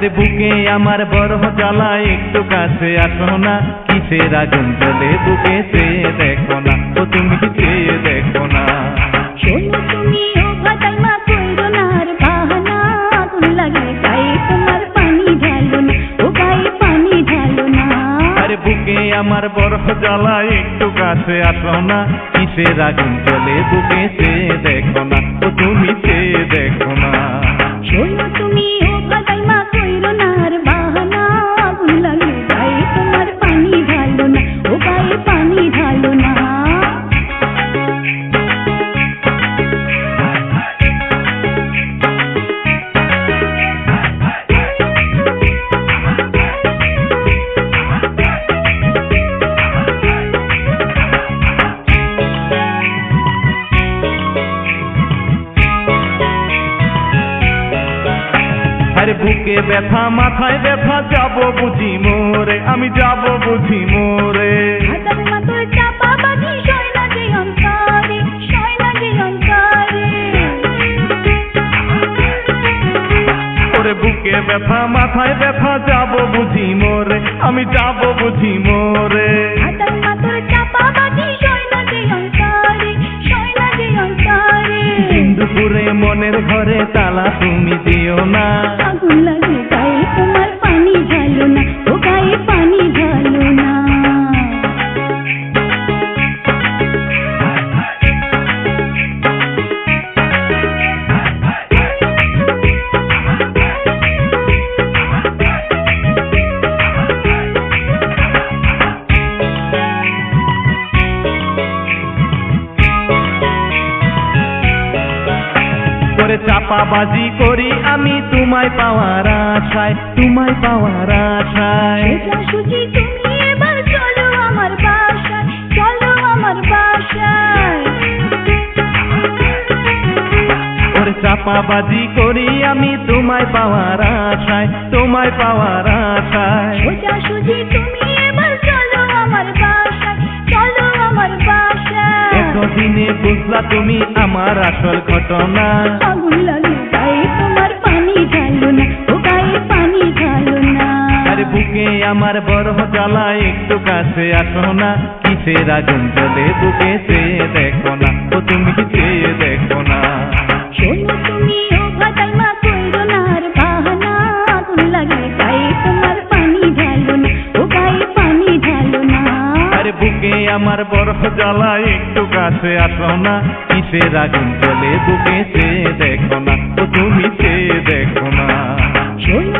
আরে বুকে আমার বড় জ্বালা একটু কাছে আসো না, কিসের আগুন জ্বলে বুকে চেয়ে দেখো না, ও তুমি চেয়ে দেখো না। শোনো তুমি ও ভাতাইমা কইরো না আর বাহানা, আগুন লাগে গায়ে তোমার পানি ঢালো না, ও গায়ে পানি ঢালো না। আরে বুকে আমার বড় জ্বালা একটু কাছে আসো না, কিসের আগুন জ্বলে বুকে চেয়ে দেখো না, ও তুমি চেয়ে দেখো না। শোনো তুমি ও ভাতাইমা কইরো না আর বাহানা, আগুন লাগে গায়ে তোমার পানি ঢালো না, ও গায়ে পানি ঢালো না। আরে বুকে ব্যথা মাথায় ব্যথা যাবো বুঝি মোরে, আমি যাবো বুঝি মোরে। হাতার মাথায় চাপা বাঁধি সয় না যে অন্তরে, সয় না যে অন্তরে। ওরে বুকে ব্যথা মাথায় ব্যথা যাবো বুঝি মোরে, আমি যাবো বুঝি মোরে। হাতার মাথায় চাপা বাঁধি সয় না যে অন্তরে, সয় না যে অন্তরে। দুপুরে মনের ঘরে তালা তুমি দিও না, আগুন লাগে গায়ে তোমার পানি ঢালো না, ও গায়ে পানি ঢালো না। করে চাপাবাজি করি আমি তোমায় পাওয়ার আশায়, তোমায় পাওয়ার আশায়। সোজাসুজি তুমি এবার চলো আমার বাসায়, চলো আমার বাসায়। ওরে চাপাবাজি করি আমি তোমায় পাওয়ার আশায়, তোমায় পাওয়ার আশায়। সোজাসুজি তুমি এবার চলো আমার বাসায়, চলো আমার বাসায়। এতদিনে বুঝলা তুমি আমার আসল ঘটনা, আগুন লাগে গায়ে তোমার পানি ঢালো না, ও গায়ে পানি ঢালো না। আরে বুকে আমার বড় জ্বালা একটু কাছে আসো না, কিসের আগুন জ্বলে বুকে চেয়ে দেখো না, ও তুমি চেয়ে দেখো না। শোনো তুমি ও ভাতাইমা কইরো না আর বাহানা, আগুন লাগে গায়ে তোমার পানি ঢালো না, ও গায়ে পানি ঢালো না। আরে বুকে আমার বড় জ্বালা একটু কাছে আসো না, কিসের আগুন জ্বলে বুকে চেয়ে দেখো না, ও তুমি চেয়ে দেখো না। শোনো